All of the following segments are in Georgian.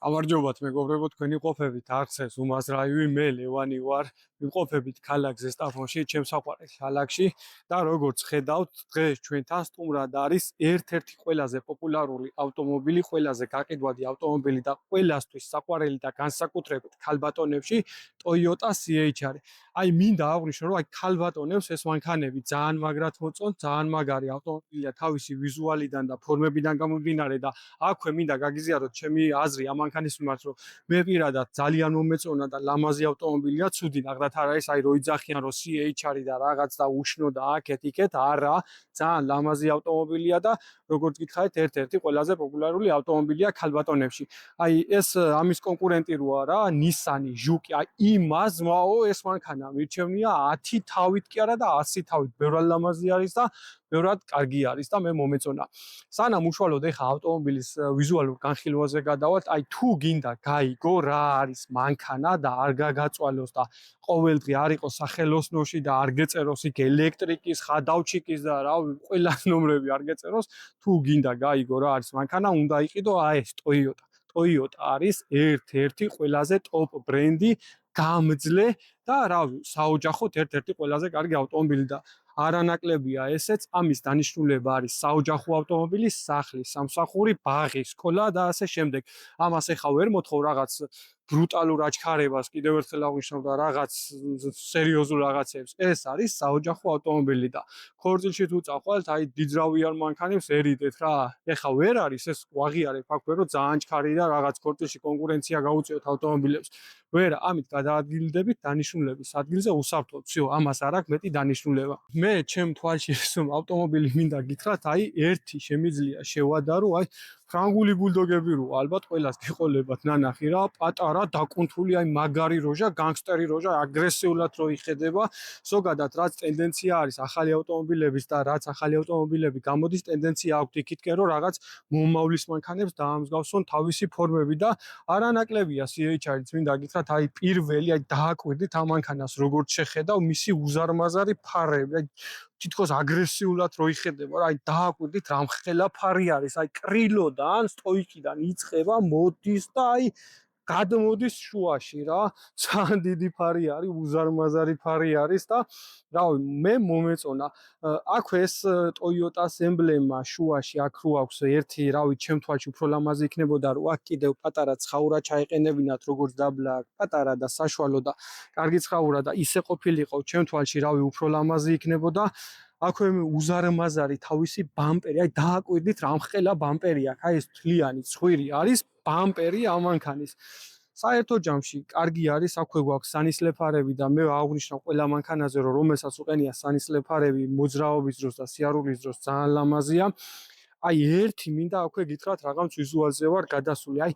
გამარჯობათ მეგობრებო, თქვენი ყოფებით არცეს უმაზრაივი, მე ლევანი ვარ, ვიმყოფებით ქალაქ ზესტაფონში, ჩემს საყვარელ ქალაქში და როგორც ხედავთ, დღეს ჩვენთან სტუმრად არის ერთ-ერთი ყველაზე პოპულარული ავტომობილი, ყველაზე გაყიდვადი ავტომობილი და ყველასთვის საყვარელი და განსაკუთრებით ქალბატონებში Toyota CHR-ი. აი მინდა აღვნიშნო, რომ აი ქალბატონებს ეს მანქანები ძალიან მაგრად მოწონთ, ძალიან მაგარი ავტომობილია თავისი ვიზუალიდან და ფორმებიდან გამომდინარე და აქვე მინდა გაგიზიაროთ ჩემი აზრი ამ მანქანის მიმართ, რომ მე პირადად ძალიან მომეწონა და ლამაზი ავტომობილია, ცუდი ნახდათ არ არის, აი რო იძახიან რომ CHR-ი და რაღაც და უშნო და აქეთ-იქეთ, არა, ძალიან ლამაზი ავტომობილია და როგორც გითხარით, ერთ-ერთი ყველაზე პოპულარული ავტომობილია ქალბატონებში. აი ეს ამის კონკურენტი რო არა, Nissan-ი, Juke, აი იმაზმაო ეს მანქანა მირჩევნია 10 თავით კი არა და 100 თავით. ბევრად ლამაზი არის და ბევრად კარგი არის და მე მომეწონა. სანამ უშუალოდ ეხა ავტომობილის ვიზუალურ განხილვაზე გადავალთ, აი თუ გინდა გაიგო რა არის მანქანა და არ გაგაწვალოს და ყოველდღე არ იყოს სახელოსნოში და არ გეწეროს იქ ელექტრიკის, ხადავჩიკის და რავი, ყველა ნომრები არ გეწეროს, თუ გინდა გაიგო რა არის მანქანა, უნდა იყიდო აი ეს Toyota. Toyota არის ერთ-ერთი ყველაზე ტოპ ბრენდი, გამძლე და რავი, საოჯახოდ ერთ-ერთი ყველაზე კარგი ავტომობილი და არანაკლებია ესეც, ამის დანიშნულება არის საოჯახო ავტომობილი, სახლი, სამსახური, ბაღი, სკოლა და ასე შემდეგ. ამას ეხა ვერ მოთხოვ რაღაც ბრუტალურ აჩქარებას, კიდევ ერთხელ აღვნიშნავ და რაღაც სერიოზულ რაღაცებს. ეს არის საოჯახო ავტომობილი და ქორწილში თუ წახვალთ, აი დიძრავიან მანქანებს ერიდეთ რა. ეხა ვერ არის ეს ვაღიარებ აქვე, რომ ძალიან ჩქარი და რაღაც ქორწილში კონკურენცია გაუწიოთ ავტომობილებს. ვერ, ამით გადაადგილდებით დანიშნულების ადგილზე უსაფრთხოდ. всё, ამას არ აქვს მეტი დანიშნულება. მე ჩემ თვალში ეს ავტომობილი მინდა გითხრათ, აი ერთი შემიძლია შევადარო, აი ფრანგული ბულდოგები რო ალბათ ყველას გიყოლებათ ნანახი რა, პატარა დაკუნთული, აი მაგარი როჟა, განგსტერი როჟა, აგრესიულად რო იხედება. ზოგადად რაც ტენდენცია არის ახალი ავტომობილების და რაც ახალი ავტომობილები გამოდის, ტენდენცია აქვს იქითკენ რომ რაღაც მომავლის მანქანებს დაამსგავსონ თავისი ფორმები და არანაკლებია CHR-იც მინდა გითხრათ, აი პირველი, აი დააკვირდით ამ მანქანას როგორც შეხედავ, მისი უზარმაზარი ფარები, აი თითქოს აგრესიულად რო იხედება, აი დააკვირდით რამხელა ფარი არის, აი კრილოდან, სტოიკიდან იწყება, მოდის და აი გადმოდის შუაში რა, ძალიან დიდი ფარი არის, უზარმაზარი ფარი არის და რავი, მე მომეწონა. აქვე ეს Toyota-ს ემბლემა შუაში აქ რო აქვს ერთი, რავი, ჩემ თვალში უფრო ლამაზი იქნებოდა, რომ აქ კიდევ პატარა ცხაურა ჩაეყენებინათ, როგორც დაბლა, პატარა და საშუალო და კარგი ცხაურა და ისე ყოფილიყო ჩემ თვალში, რავი, უფრო ლამაზი იქნებოდა. აქვე უზარმაზარი თავისი ბამპერი, აი დააკვირდით რამხელა ბამპერი აქვს, აი ეს თლიანი ცხვირი არის ბამპერი ამ მანქანის. საერთო ჯამში კარგი არის, აქვე გვაქვს სანისლეფარები და მე აღვნიშნავ ყველა მანქანაზე, რომ რომელსაც უყენია სანისლეფარები მოძრაობის დროს და სიარულის დროს ძალიან ლამაზია. აი ერთი მინდა აქვე გითხრათ რაღაც ვიზუალზე ვარ გადასული, აი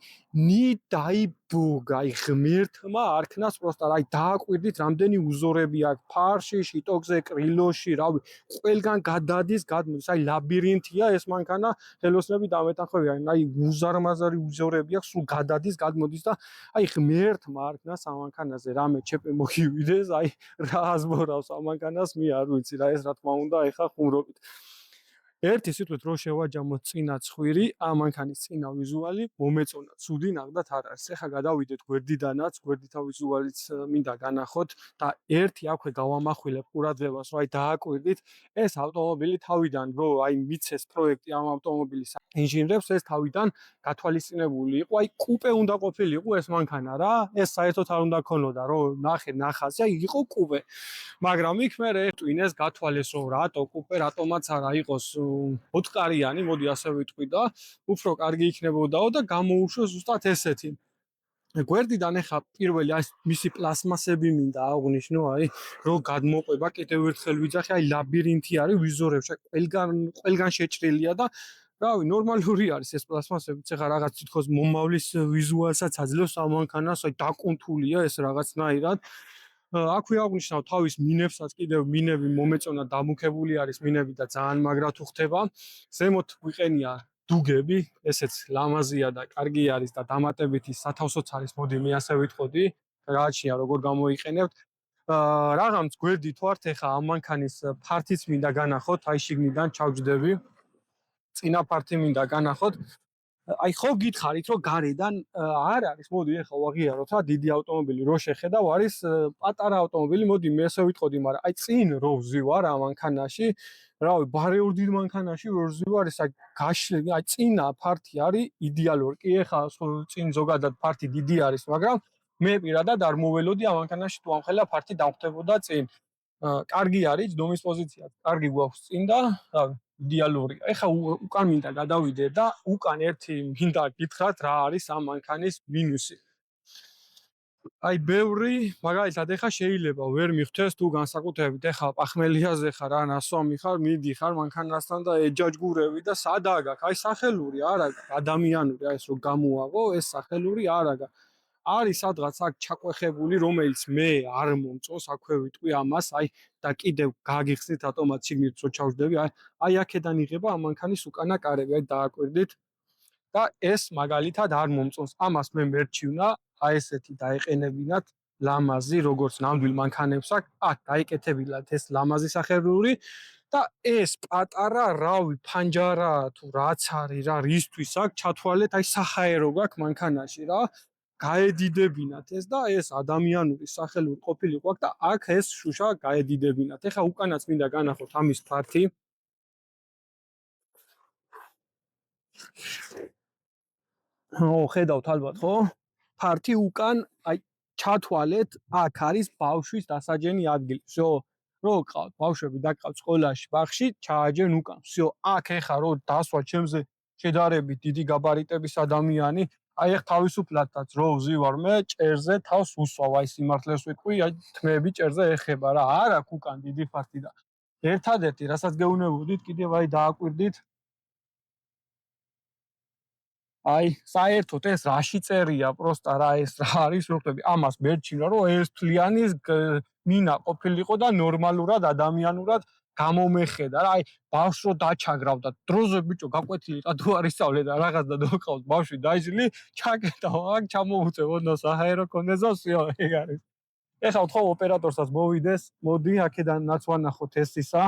ნიდაი ბუგა, აი ღმერთმა არქნას პროსტა, აი დააკვირდით რამდენი უზორები აქვს ფარში, შიტოქზე, კრილოში, რავი, ყველგან გადადის, გადმოდის, აი ლაბირინთია ეს მანქანა, ხელოსნები დამეთანხმებიან, აი უზარმაზარი უზორები აქვს, სულ გადადის, გადმოდის და აი ღმერთმა არქნას ამ მანქანაზე რამე ჩეპე მოგივიდეს, აი რა აზმორავს ამ მანქანას, მე არ ვიცი რა, ეს რა თქმა უნდა ეხა ხუმრობით. ერთი სიტყვით რო შევაჯამოთ წინა ცხვირი, ამ მანქანის წინა ვიზუალი მომეწონა, ცუდი ნახდათ არ არის. ეხა გადავიდეთ გვერდიდანაც, გვერდითა ვიზუალიც მინდა განახოთ და ერთი აქვე გავამახვილებ ყურადღებას, რომ აი დააკვირდით, ეს ავტომობილი თავიდან, რო აი მიცეს პროექტი ამ ავტომობილის ინჟინრებს, ეს თავიდან გათვალისწინებული იყო, აი კუპე უნდა ყოფილიყო ეს მანქანა რა, ეს საერთოდ არ უნდა ქონოდა, რომ ნახე ნახაზი, აი იყო კუპე. მაგრამ იქ მე ტვინეს გათვალეს, რომ რატო კუპე, რატომაც არა იყოს ოთხყარიანი, მოდი ასე ვიტყვი და უფრო კარგი იქნებოდაო და გამოუშვეს ზუსტად ესეთი. გვერდიდან ეხა პირველი აი მისი პლასმასები მინდა აღვნიშნო, აი რო გადმოყვება, კიდევ ერთხელ ვიძახი, აი ლაბირინთი არის ვიზორებში, ყველგან შეჭრილია და რავი, ნორმალური არის ეს პლასმასები, ეხა რაღაც თითქოს მომავლის ვიზუალსაც აძლევს ამ მანქანას, აი დაკუნთულია ეს რაღაცნაირად. აქვე აღვნიშნავ თავის მინებსაც, კიდევ მინები მომეწონა, დამუქებული არის მინები და ძალიან მაგრად უხდება. ზემოთ გვიყენია დუგები, ესეც ლამაზია და კარგი არის და დამატებითი სათავსოც არის, მოდი მე ასე ვიტყოდი, გააჩნია როგორ გამოიყენებთ. Ragams გვერდით ვართ, ეხა ამ მანქანის ფართიც მინდა განახოთ, აი შიგნიდან ჩავჯდები. წინა ფართი მინდა განახოთ. აი ხო გითხარით რომ გარედან არ არის, მოდი ეხლა ვაღიაროთ რა, დიდი ავტომობილი რო შეხედავ არის პატარა ავტომობილი, მოდი მე ესე ვიტყოდი, მაგრამ აი წინ რო ვზივარ ამ მანქანაში, რავი, ბარეულ დიდ მანქანაში რო ვზივარ, ეს აი წინა ფართი არის იდეალური. კი ეხლა წინ ზოგადად ფართი დიდი არის, მაგრამ მე პირადად არ მოველოდი ამ მანქანაში თუ ამხელა ფართი დამხვდებოდა წინ. კარგი არის, დომის პოზიცია კარგი გვაქვს წინ და რავი იდეალურია. ეხლა უკან მინდა გადავიდე და უკან ერთი მინდა გითხრათ რა არის ამ მანქანის მინუსი. აი ბევრი, მაგალითად ეხლა შეიძლება ვერ მიხვდეს თუ განსაკუთრებით ეხლა პახმელიაზე ხარ ან ასვამი ხარ, მიდიხარ მანქანასთან და ეჯაჯგურები და სადაა გაქვს? აი სახელური არა გაქვს, ადამიანური, აი ეს რო გამოაღო, ეს სახელური არა გაქვს. არის სადღაც აქ ჩაკვეხებული, რომელიც მე არ მომწონს, აქვე ვიტყვი ამას, აი და კიდევ გაგიხსნით ავტომატ სიგნალს რო ჩავждები, აი აქედან იღება ამ მანქანის უკანა კარები, აი დააკვირდით და ეს მაგალითად არ მომწონს. ამას მე მერჩივნა, აი ესეთი დაეყენებინათ ლამაზი, როგორც ნამდვილ მანქანებს აქვს, დაიკეთებინათ ეს ლამაზი სახელური და ეს პატარა, რავი, ფანჯარა თუ რაც არის რა, რისთვის აქვს, ჩათვალეთ, აი საჰაერო გაქვს მანქანაში რა. გაედიდებინათ ეს და ეს ადამიანური სახელური ყოფილიყო აქ და აქ ეს შუშა გაედიდებინათ. ეხლა უკანაც მინდა განახოთ ამის ფართი. ხედავთ ალბათ ხო? ფართი უკან, აი ჩათვალეთ, აქ არის ბავშვის დასაჯენი ადგილი. всё, რო გყავთ ბავშვები დაგყავთ სკოლაში, ბაღში, ჩააჯენ უკან. всё, აქ ეხა რო დასვა ჩემზე შედარებით დიდი გაბარიტების ადამიანი, აი ახ თავისუფლადაც რო ვზივარ მე ჭერზე თავს უსვავ, აი სიმართლეს ვიტყვი, აი თმეები ჭერზე ეხება რა, არ აქვს უკან დიდი ფართი და ერთადერთი რასაც გეუბნებოდით კიდევ აი დააკვირდით აი საერთოდ ეს რაში წერია პროსტა რა ეს რა არის რო ხდები ამას მერჩინა რომ ეს თლიანი მინა ყოფილიყო და ნორმალურად ადამიანურად გამომეხედა რა აი ბავშვს რო დაჩაგრავდა დროზე ბიჭო გაკვეთილი თუ არ ისწავლე და რაღაც და დოყავს ბავშვი დაიჯლი ჩაკეტავ აქ ჩამოუწევ ოდნავ საჰაერო კონდენსა всё ეგ არის ეხლა ვთხოვ ოპერატორსაც მოვიდეს მოდი აქედანაც ვანახოთ ეს ისა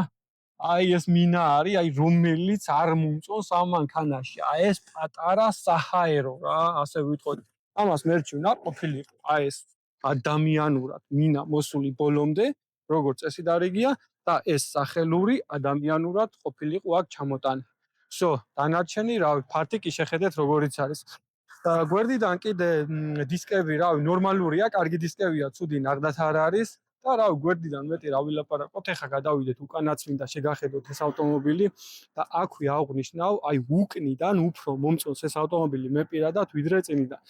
აი ეს მინა არის, აი რომელიც არ მომწონს ამ მანქანაში. აი ეს პატარა საჰაერო რა, ასე ვიტყოდი. ამას მერჩივნა ყოფილიყო. აი ეს ადამიანურად მინა მოსული ბოლომდე, როგორც წესი დარიგია და ეს სახელური ადამიანურად ყოფილიყო აქ ჩამოტანი. всё, დანარჩენი რავი, ფართი კი შეხედეთ როგორიც არის. გვერდიდან კიდე დისკები, რავი, ნორმალურია, კარგი დისკებია, ცუდი ნახდათ არ არის. და რავი, გვერდიდან მეტი რა ვილაპარაკოთ, ეხა გადავიდეთ უკანაც მინდა შეგახედოთ ეს ავტომობილი და აქვე აღვნიშნავ, აი უკნიდან უფრო მომწონს ეს ავტომობილი მე პირადად ვიდრე წინიდან.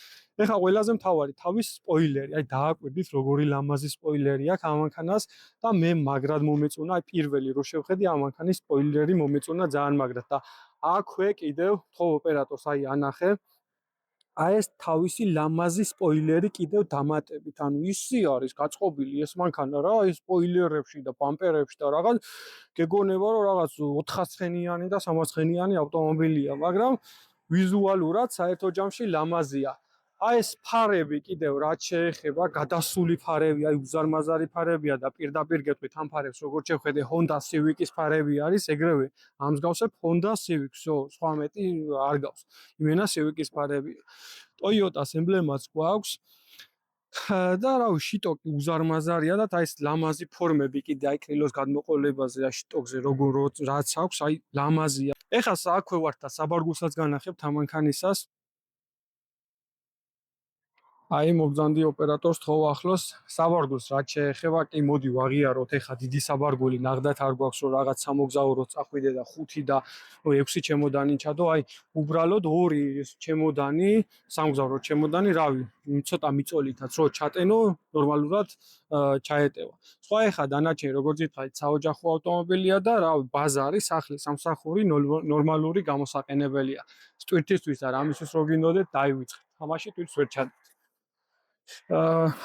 ეხა ყველაზე მთავარი თავის სპოილერი, აი დააკვირდით როგორი ლამაზი სპოილერი აქვს ამ მანქანას და მე მაგრად მომეწონა, აი პირველი რო შევხედე ამ მანქანის სპოილერი მომეწონა ძალიან მაგრად და აქვე კიდევ თხოვ ოპერატორს აი ანახე აი ეს თავისი ლამაზი სპოილერი კიდევ დამატებით, ანუ ისი არის გაწყობილი ეს მანქანა რა, ეს სპოილერებში და ბამპერებში და რაღაც გეგონება რომ რაღაც 400 ცხენიანი და 300 ცხენიანი ავტომობილია, მაგრამ ვიზუალურად საერთო ჯამში ლამაზია. აი ეს ფარები კიდევ რაც შეეხება, გადასული ფარები, აი უზარმაზარი ფარებია და პირდაპირ გეტყვით ამ ფარებს როგორც შევხედე Honda Civic-ის ფარები არის, ეგრევე ამსგავსებ Honda Civic-ს, სხვა მეტი არ გავს. იმენა Civic-ის ფარებია. Toyota-ს ემბლემაც გვაქვს და რავი შიტოკი უზარმაზარია და აი ეს ლამაზი ფორმები კიდე აი კრილოს გადმოყოლებაზე და შიტოკზე როგორ რაც აქვს აი ლამაზია. ეხლა აქვე ვართ და საბარგულსაც განახებთ ამ მანქანისას. აი მოგზანდი ოპერატორს თხოვ ახლოს საბარგულს რაც შეეხება კი მოდი ვაღიაროთ ეხა დიდი საბარგული ნახდათ არ გვაქვს რომ რაღაც სამოგზაუროს წახვიდე და 5 და 6 ჩემოდანი ჩადო აი უბრალოდ 2 ჩემოდანი სამოგზაურო ჩემოდანი რავი ცოტა მიწოლითაც რო ჩატენო ნორმალურად ჩაეტევა სხვა ეხა დანარჩენი როგორც ითხრათ საოჯახო ავტომობილია და რავი ბაზარი სახლი სამსახური ნორმალური გამოსაყენებელია სტვირთისთვის არა ამისთვის რო გინდოდეთ დაივიწყეთ თამაში თვითს ვერ ჩადეთ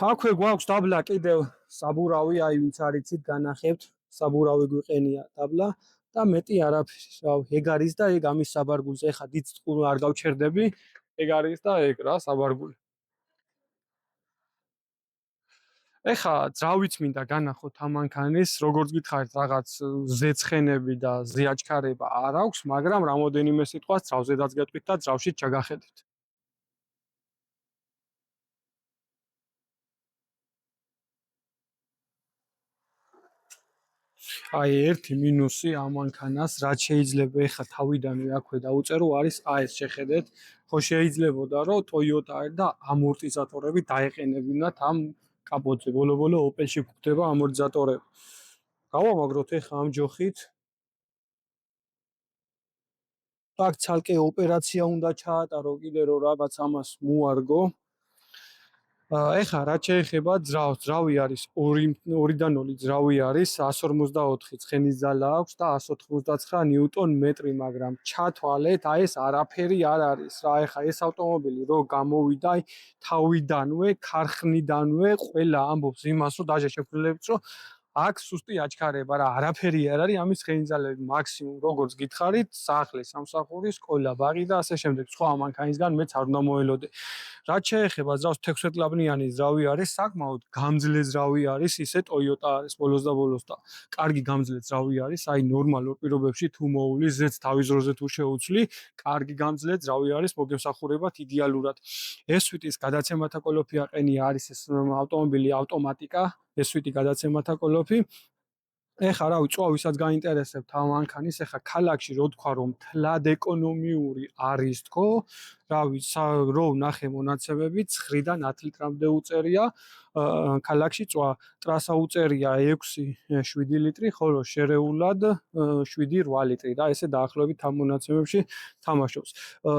აქვე გვაქვს დაბლა კიდევ საბურავი, აი ვინც არიცით განახებთ, საბურავი გვიყენია დაბლა და მეტი არაფერი. ეგ არის და ეგ ამის საბარგულზე. ეხა დიდ წყურ არ გავჩერდები. ეგ არის და ეგ რა საბარგული. ეხლა ძრავიც მინდა განახოთ ამ მანქანის, როგორც გითხარით, რაღაც ზეცხენები და ზეაჩქარება არ აქვს, მაგრამ რამოდენიმე სიტყვას ძრავზედაც გეტყვით და ძრავშიც ჩაგახედეთ. აი ერთი მინუსი ამ მანქანას, რაც შეიძლება ეხლა თავიდანვე აქვე დაუწერო, არის ეს შეხედეთ. ხო შეიძლებოდა რომ Toyota და ამორტიზატორები დაეყენებინათ ამ კაპოტზე. ბოლო-ბოლო Opel-ში გვხვდება ამორტიზატორები. გავამაგროთ ეხლა ამ ჯოხით. აქ ცალკე ოპერაცია უნდა ჩაატარო კიდე რომ რაღაც ამას მოარგო. ეხლა რაც შეეხება ძრავს, ძრავი არის 2-დან 0 ძრავი არის, 154 ცხენის ძალა აქვს და 199 ნიუტონ მეტრი, მაგრამ ჩათვალეთ, აი ეს არაფერი არ არის რა. ეხლა ეს ავტომობილი რო გამოვიდა, აი თავიდანვე, ქარხნიდანვე ყველა ამბობს იმას, რომ დაჟე შეფრილებს, რომ აქ სუსტი აჩქარება რა, არაფერი არ არის, ამის ცხენისძალები მაქსიმუმ როგორც გითხარით, სახლი, სამსახური, სკოლა, ბაღი და ასე შემდეგ. სხვა მანქანისგან მეც არ უნდა მოელოდე. რაც შეეხება ძრავს 16 კლაპნიანი ძრავი არის, საკმაოდ გამძლე ძრავი არის, ისე Toyota არის ბოლოს და ბოლოს და კარგი გამძლე ძრავი არის, აი ნორმალურ პირობებში თუ მოული ზეც თავის დროზე თუ შეუცვლი, კარგი გამძლე ძრავი არის მოგემსახურებათ იდეალურად. S8-ის გადაცემათა კოლოფი აყენია, არის ეს ავტომობილი ავტომატიკა, S8 გადაცემათა კოლოფი. ეხლა რავი, წვა ვისაც გაინტერესებთ ამ მანქანის, ეხლა ქალაქში რო თქვა რომ თლად ეკონომიური არის თქო, რავი, რო ვნახე მონაცემები 9-დან 10 ლიტრამდე უწერია ქალაქში წვა, ტრასა უწერია 6-7 ლიტრი, ხოლო შერეულად 7-8 ლიტრი და ესე დაახლოებით ამ მონაცემებში თამაშობს.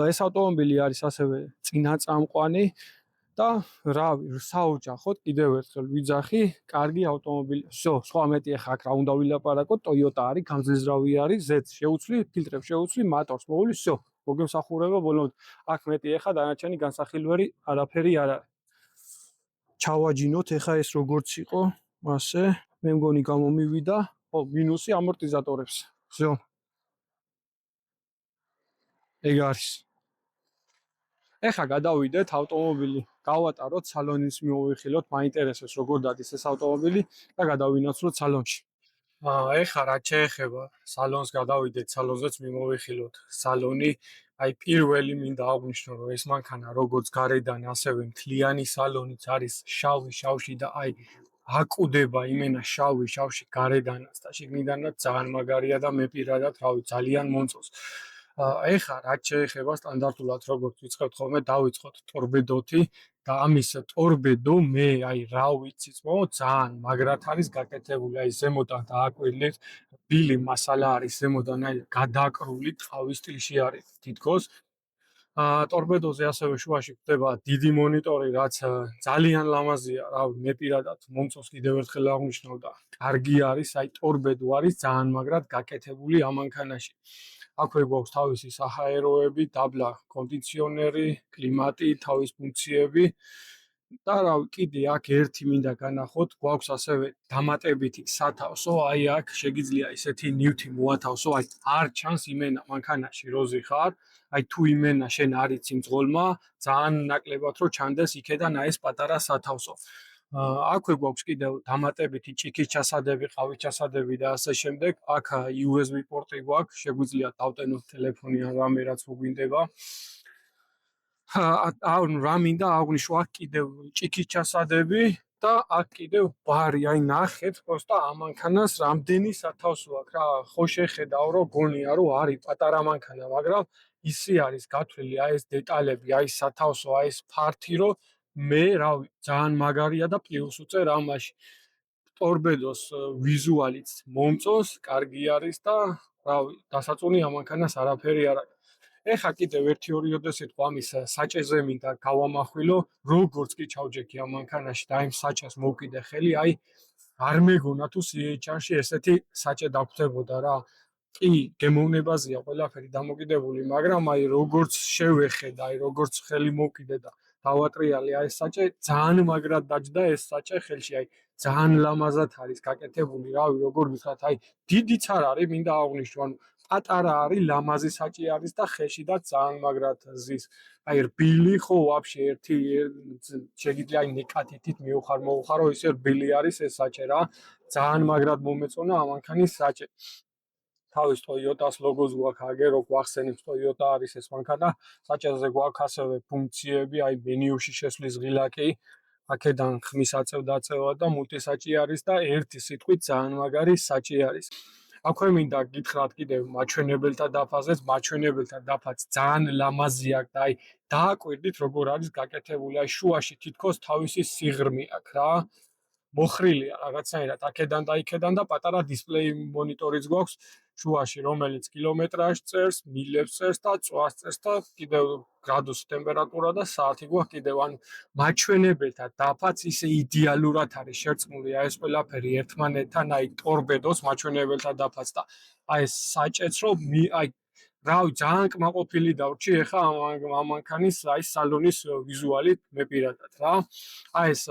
ეს ავტომობილი არის ასევე წინაწამყვანი და რავი, საოჯახოდ კიდევ ერთხელ ვიძახი, კარგი ავტომობილი. всё, სხვა მეტი ახლა აქ რა უნდა ვილაპარაკოთ, Toyota არის, გამძლეძრავი არის, ზეც შეუცვლი, ფილტრებს შეუცვლი, მატორს მოული, всё, მოგემსახურება ბოლომდე. აქ მეტი ახლა დანარჩენი განსახილველი არაფერი არ არის. ჩავაჯინოთ ახლა ეს როგორც იყო, ასე, მე მგონი გამომივიდა, ხო, მინუსი ამორტიზატორებს. всё, ეგ არის. ეხლა გადავიდეთ ავტომობილი გავატაროთ, სალონის მოვიხილოთ, მაინტერესებს როგორ დადის ეს ავტომობილი და გადავინაცვლოთ სალონში. ეხლა რაც შეეხება სალონს გადავიდეთ, სალონზეც მიმოვიხილოთ სალონი. აი პირველი მინდა აღვნიშნო, რომ ეს მანქანა როგორც გარედან, ასევე მთლიანი სალონიც არის შავი შავში და აი აკვდება იმენა შავი შავში გარედანაც და შიგნიდანაც ძალიან მაგარია და მე პირადად რავი ძალიან მომწონს. ეხლა რაც შეეხება სტანდარტულად როგორც ვიწყებთ ხოლმე დავიწყოთ ტორბედოთი და ამის ტორბედო მე აი რა ვიცი ძმო ძალიან მაგრად არის გაკეთებული აი ზემოდან დააკვირდით ბილი მასალა არის ზემოდან აი გადაკრული ტყავის სტილში არის თითქოს ტორბედოზე ასევე შუაში ხდება დიდი მონიტორი რაც ძალიან ლამაზია რა მე პირადად მომწონს კიდევ ერთხელ აღვნიშნო და კარგი არის აი ტორბედო არის ძალიან მაგრად გაკეთებული ამ მანქანაში აქვე გვაქვს თავისი საჰაეროები, დაბლა კონდიციონერი, კლიმატი, თავის ფუნქციები და რა კიდე აქ ერთი მინდა განახოთ, გვაქვს ასევე დამატებითი სათავსო, აი აქ შეგიძლია ესეთი ნივთი მოათავსო, აი არ ჩანს იმენა მანქანაში როზი ხარ, აი თუ იმენა შენ არიცი მძღოლმა, ძალიან ნაკლებად რომ ჩანდეს იქედან აი ეს პატარა სათავსო. აქვე გვაქვს კიდევ დამატებითი ჭიქის ჩასადები, ყავის ჩასადები და ასე შემდეგ. აქ USB პორტი გვაქვს, შეგვიძლია დავტენოთ ტელეფონი ან რამე რაც მოგვინდება. ანუ რა მინდა აღვნიშნო, აქ კიდევ ჭიქის ჩასადები და აქ კიდევ ბარი, აი ნახეთ პროსტა ამ მანქანას რამდენი სათავსო აქვს რა. ხო შეხედავ რომ გონია რომ არის პატარა მანქანა, მაგრამ ისი არის გათვლილი აი ეს დეტალები, აი ეს სათავსო, აი ეს ფართი რომ მე რავი ძალიან მაგარია და პლუს უწერ ამაში ტორბედოს ვიზუალიც მომწონს, კარგი არის და რავი დასაწუნი ამ მანქანას არაფერი არ აქვს. ეხა კიდევ 1-2 სიტყვა ამის საჭეზე მინდა გავამახვილო, როგორც კი ჩავჯექი ამ მანქანაში და იმ საჭეს მოვკიდე ხელი, აი არ მეგონა თუ CHR-ში ესეთი საჭე დაგვხვდებოდა რა. კი, გემოვნებაზეა ყველაფერი დამოკიდებული, მაგრამ აი როგორც შევეხედა, აი როგორც ხელი მოვკიდე და დავატრიალე აი ეს საჭე ძალიან მაგრად დაჯდა ეს საჭე ხელში, აი ძალიან ლამაზად არის გაკეთებული, რავი, როგორ ვიხათ, აი დიდიც არ არის, მინდა აღვნიშნო, ანუ პატარა არის, ლამაზი საჭი არის და ხელში და ძალიან მაგრად ზის. აი რბილი ხო ვაფშე ერთი შეგიძლია აი ნეკათითით მოუხარო, ისე რბილი არის ეს საჭე რა. ძალიან მაგრად მომეწონა ამანქანის საჭე. თავის Toyota-ს ლოგოს გვაქვს აგე, რო გვახსენებს Toyota არის ეს მანქანა. საჭეზე გვაქვს ასევე ფუნქციები, აი მენიუში შესვლის ღილაკი, აქედან ხმის აწევ-დაწევა და მულტისაჭი არის და ერთი სიტყვით ძალიან მაგარი საჭი არის. აქვე მინდა გითხრათ კიდევ მაჩვენებელთა დაფაზეც, მაჩვენებელთა დაფაც ძალიან ლამაზია და აი დააკვირდით როგორ არის გაკეთებული, აი შუაში თითქოს თავისი სიღრმე აქვს რა. მოხრილია რაღაცნაირად აქედან და იქედან და პატარა დისპლეი მონიტორიც გვაქვს შუაში, რომელიც კილომეტრაჟს წერს, მილებს წერს და წვას წერს და კიდევ გრადუსი ტემპერატურა და საათი გვაქვს კიდევ. ანუ მაჩვენებელთა დაფაც ისე იდეალურად არის შერწყმული ეს ყველაფერი ერთმანეთთან, აი ტორპედოს მაჩვენებელთა დაფაც და აი ეს საჭეც რომ აი რავი, ძალიან კმაყოფილი დავრჩი ეხა ამ მანქანის აი სალონის ვიზუალით მე პირადად რა. აი ეს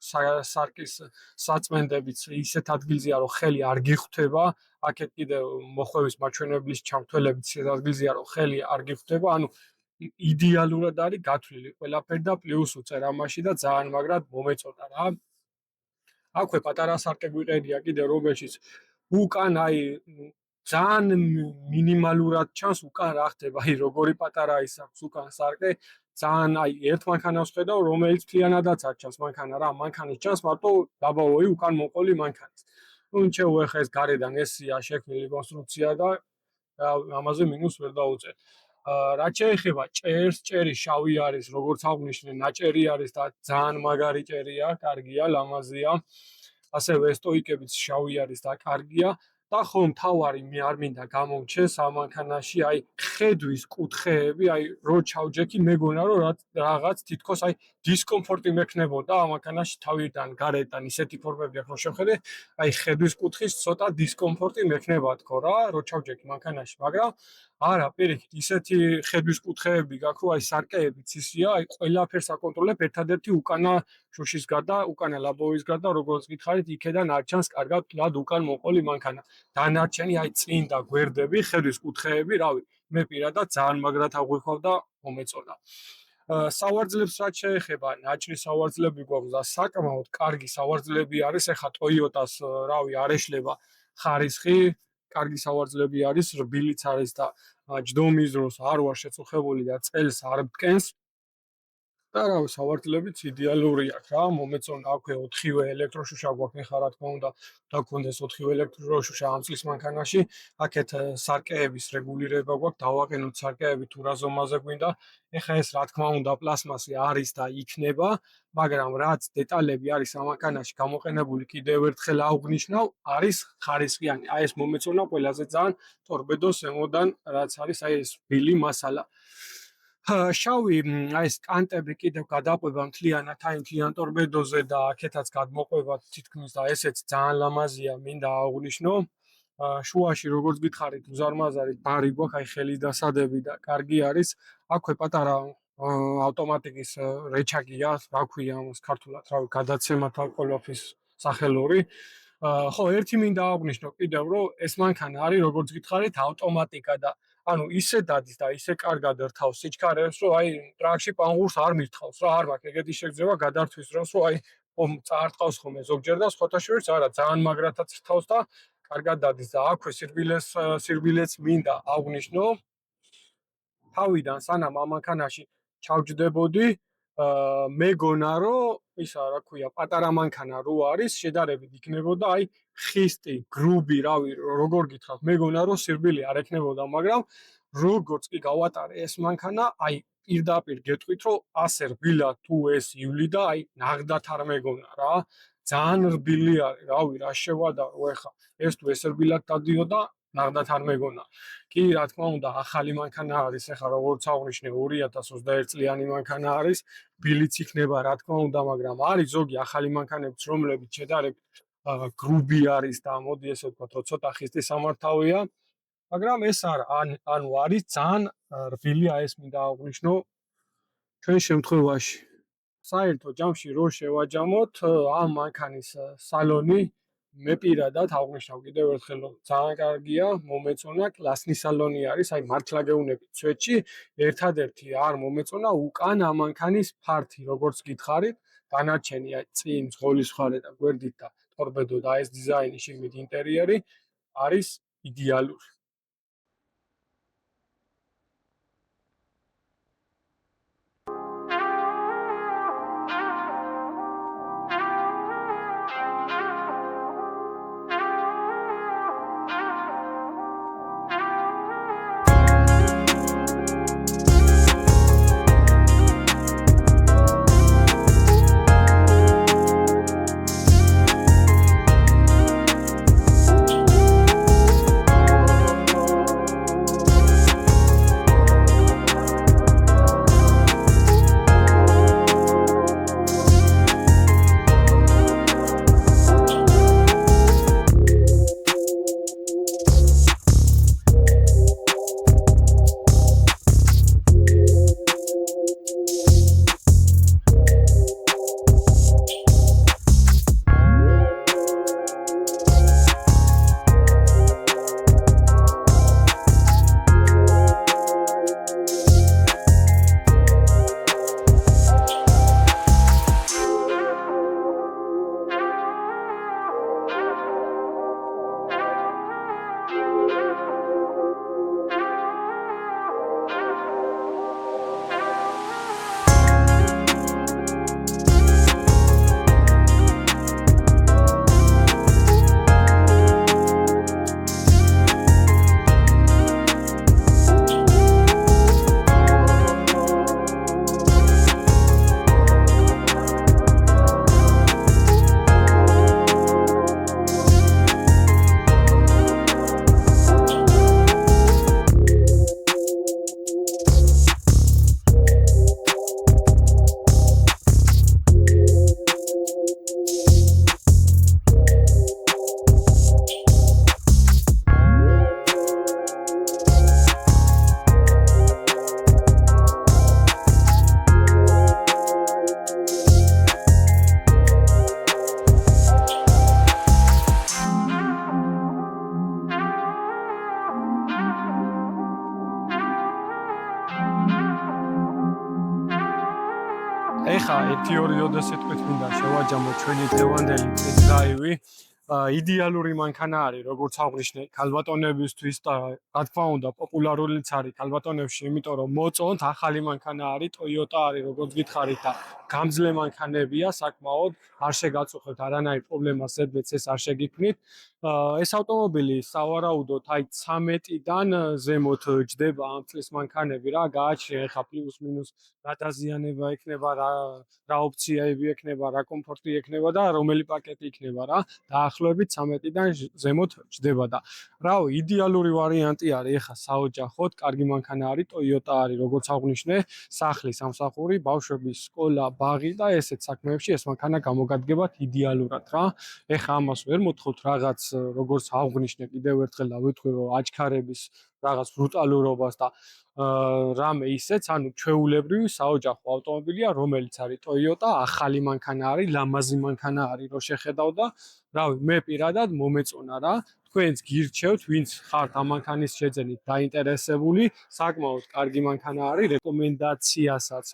სარკის საწმენდებიც ისეთ ადგილზეა რომ ხელი არ გიხვდება, აქეთ კიდევ მოხვევის მაჩვენებლის ჩამთველებიც ისეთ ადგილზეა რომ ხელი არ გიხვდება, ანუ იდეალურად არის გათვლილი ყველაფერი და პლუს უწერ ამაში და ძალიან მაგრად მომეწონა რა. აქვე პატარა სარკე გვიყედია კიდე რომელშიც უკან აი ძალიან მინიმალურად ჩანს უკან რა ხდება, აი როგორი პატარა ის აქვს უკან სარკე, ძალიან აი ერთ მანქანას ვხედავ, რომელიც მთლიანადაც არ ჩანს მანქანა რა, მანქანის ჩანს მარტო დაბალოი უკან მოყოლი მანქანის. ნუ ნჩეუ ეხა ეს გარედან ესია შექმნილი კონსტრუქცია და ამაზე მინუს ვერ დაუწევ. რაც შეეხება ჭერს, ჭერი შავი არის, როგორც აღვნიშნე, ნაჭერი არის და ძალიან მაგარი ჭერია, კარგია, ლამაზია. ასევე სტოიკებიც შავი არის და კარგია. და ხო მთავარი მე არ მინდა გამომჩეს ამ მანქანაში, აი ხედვის კუთხეები, აი რო ჩავჯექი, მეგონა რომ რაღაც თითქოს აი დისკომფორტი მექნებოდა ამ მანქანაში თავიდან გარედან ისეთი ფორმები აქვს რომ შევხედე, აი ხედვის კუთხის ცოტა დისკომფორტი მექნება თქო რა, რო ჩავჯექი მანქანაში, მაგრამ არა, პირიქით, ისეთი ხედვის კუთხეები გაქვს, რომ აი სარკეებიც ისია, აი ყველაფერს აკონტროლებ, ერთადერთი უკანა შუშის გარდა, უკანა ლაბოვის გარდა, როგორც გითხარით, იქედან არ ჩანს კარგად უკან მოყოლი მანქანა. დანარჩენი აი წინ და გვერდები, ხედვის კუთხეები, რავი, მე პირადად ძალიან მაგრად აღვიქვავ და მომეწონა. სავარძლებს რაც შეეხება, ნაჭრის სავარძლები გვაქვს და საკმაოდ კარგი სავარძლები არის, ეხა Toyota-ს, რავი, არ ეშლება ხარისხი, კარგი სავარძლები არის, რბილიც არის და ჯდომის დროს არ ვარ შეწუხებული და წელს არ მტკენს. და რავი, სავარძლებიც იდეალური აქვს რა, მომეწონა აქვე 4-ვე ელექტროშუშა გვაქვს, ეხლა რა თქმა უნდა, დაგქონდეს 4-ვე ელექტროშუშა ამ წლის მანქანაში, აქეთ სარკეების რეგულირება გვაქვს, დავაყენოთ სარკეები თუ რა ზომაზე გვინდა, ეხლა ეს რა თქმა უნდა პლასმასი არის და იქნება, მაგრამ რაც დეტალები არის ამ მანქანაში გამოყენებული, კიდევ ერთხელ აღვნიშნავ, არის ხარისხიანი, აი ეს მომეწონა ყველაზე ძალიან ტორპედოს ემოდან, რაც არის აი ეს ბილი მასალა. შავი აი ეს კანტები კიდევ გადაყვება მთლიანად აი მთლიან ტორპედოზე და აქეთაც გადმოყვება თითქმის და ესეც ძალიან ლამაზია, მინდა აღვნიშნო. შუაში როგორც გითხარით, უზარმაზარი ბარი გვაქვს, აი ხელის დასადები და კარგი არის. აქვე პატარა ავტომატიკის რეჩაგია, რა ქვია ამას ქართულად, რავი, გადაცემათა ყოლაფის სახელური. ხო, ერთი მინდა აღვნიშნო კიდევ, რომ ეს მანქანა არის, როგორც გითხარით, ავტომატიკა და ანუ ისე დადის და ისე კარგად რთავს სიჩქარეებს, რომ აი ტრაქში პანგურს არ მირთავს რა, არ მაქვს ეგეთი შეგრძნება გადართვის დროს, რომ აი წაარტყავს ხოლმე ზოგჯერ და სხვათა შორის არა, ძალიან მაგრათაც რთავს და კარგად დადის და აქვე სირბილეც მინდა აღვნიშნო. თავიდან სანამ ამ მანქანაში ჩავჯდებოდი, მეგონა რომ ისა რა ქვია, პატარა მანქანა რო არის, შედარებით იქნებოდა აი ხისტი, გრუბი, რავი, როგორ გითხრათ, მეგონა რომ სირბილი არ ექნებოდა, მაგრამ როგორც კი გავატარე ეს მანქანა, აი პირდაპირ გეტყვით, რომ ასე რბილა თუ ეს ივლი და აი ნაღდათ არ მეგონა რა. ძალიან რბილი არის, რავი, რა შევადარო ეხა. ეს თუ ეს რბილად დადიოდა, ნაღდათ არ მეგონა. კი, რა თქმა უნდა, ახალი მანქანა არის, ეხლა როგორც აღვნიშნე 2021 წლიანი მანქანა არის, ბილიც იქნება, რა თქმა უნდა, მაგრამ არის ზოგი ახალი მანქანებიც, რომლებიც შედარებით გრუბი არის და მოდი ესე ვთქვათ, რომ ცოტა ხისტის სამართავია, მაგრამ ეს არა, ანუ არის ძალიან რბილი, აი ეს მინდა აღვნიშნო ჩვენ შემთხვევაში. საერთო ჯამში რო შევაჯამოთ ამ მანქანის სალონი მე პირადად აღნიშნავ კიდევ ერთხელ რომ ძალიან კარგია, მომეწონა, კლასნი სალონი არის, აი მართლა გეუბნებით სვეტში, ერთადერთი არ მომეწონა უკან ამ მანქანის ფართი, როგორც გითხარით, დანარჩენი აი წინ ზღოლის მხარე და გვერდით და ტორპედო და ეს დიზაინი შიგნით ინტერიერი არის იდეალური. ეხა 1-2 ოდესეთქვით მინდა შევაჯამოთ ჩვენი დღევანდელი ტესტ-დრაივი. იდეალური მანქანა არის, როგორც აღვნიშნე, ქალბატონებისთვის და რა თქმა უნდა, პოპულარულიც არის ქალბატონებში, იმიტომ რომ მოწონთ, ახალი მანქანა არის, Toyota არის, როგორც გითხარით და გამძლე მანქანებია, საკმაოდ არ შეგაწუხებთ არანაირ პრობლემას, ზედმეტ ეს არ შეგიქმნით. ეს ავტომობილი სავარაუდოდ აი 13-დან ზემოთ ჯდება ამ წლის მანქანები რა, გააჩნია ეხა პლუს მინუს რა დაზიანება ექნება, რა ოფციები ექნება, რა კომფორტი ექნება და რომელი პაკეტი იქნება რა. დაახლოებით 13-დან ზემოთ ჯდება და რავი, იდეალური ვარიანტი არის ეხა საოჯახოდ, კარგი მანქანა არის, Toyota არის, როგორც აღვნიშნე, სახლი, სამსახური, ბავშვების სკოლა, ბაღი და ესეთ საქმეებში ეს მანქანა გამოგადგებათ იდეალურად რა. ეხა ამას ვერ მოთხოვთ რაღაც როგორც აღვნიშნე კიდევ ერთხელ დავიტყვი რომ აჩქარების რაღაც ბრუტალურობას და რამე ისეც, ანუ ჩვეულებრივი საოჯახო ავტომობილია, რომელიც არის Toyota, ახალი მანქანა არის, ლამაზი მანქანა არის, რო შეხედავ და რავი, მე პირადად მომეწონა რა. თქვენც გირჩევთ, ვინც ხართ ამ მანქანის შეძენით დაინტერესებული, საკმაოდ კარგი მანქანა არის, რეკომენდაციასაც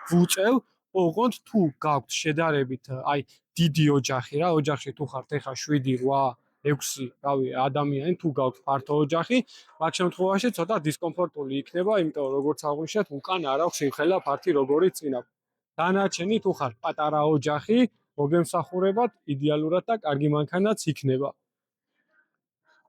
ვუწევ. ოღონდ თუ გაქვთ შედარებით აი დიდი ოჯახი რა, ოჯახში თუ ხართ ეხა 7, 8, 6, რავი, ადამიანი თუ გაქვთ ფართო ოჯახი, მაგ შემთხვევაში ცოტა დისკომფორტული იქნება, იმიტომ რომ როგორც აღვნიშნეთ, უკან არ აქვს იმხელა ფართი როგორიც წინა. დანარჩენი თუ ხართ პატარა ოჯახი, მოგემსახურებათ იდეალურად და კარგი მანქანაც იქნება.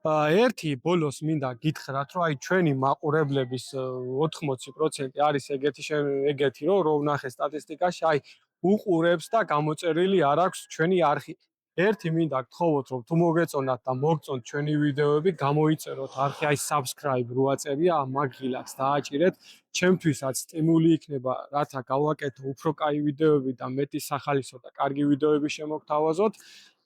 ერთი ბოლოს მინდა გითხრათ, რომ აი ჩვენი მაყურებლების 80% არის ეგეთი, რომ ვნახე სტატისტიკაში, აი უყურებს და გამოწერილი არ აქვს ჩვენი არხი. ერთი მინდა გთხოვოთ, რომ თუ მოგეწონათ და მოგწონთ ჩვენი ვიდეოები, გამოიწეროთ არხი, აი subscribe რო აწერია, მაგ ღილაკს დააჭირეთ. ჩემთვისაც სტიმული იქნება, რათა გავაკეთო უფრო კაი ვიდეოები და მეტი სახალისო და კარგი ვიდეოები შემოგთავაზოთ.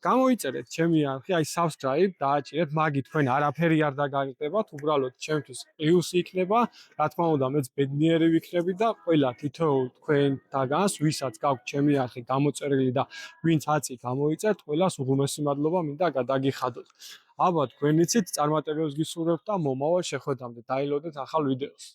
გამოიწერეთ ჩემი არხი, აი subscribe დააჭირეთ, მაგით თქვენ არაფერი არ დაგაგებათ, უბრალოდ ჩემთვის პლუსი იქნება, რა თქმა უნდა, მეც ბედნიერი ვიქნები და ყველა თითოეულ თქვენთაგანს, ვისაც გაქვთ ჩემი არხი გამოწერილი და ვინც აწი გამოიწერთ, ყველას უღრმესი მადლობა მინდა გადაგიხადოთ. ალბათ თქვენ იცით, წარმატებებს გისურვებთ და მომავალ შეხვედრამდე დაილოდეთ ახალ ვიდეოს.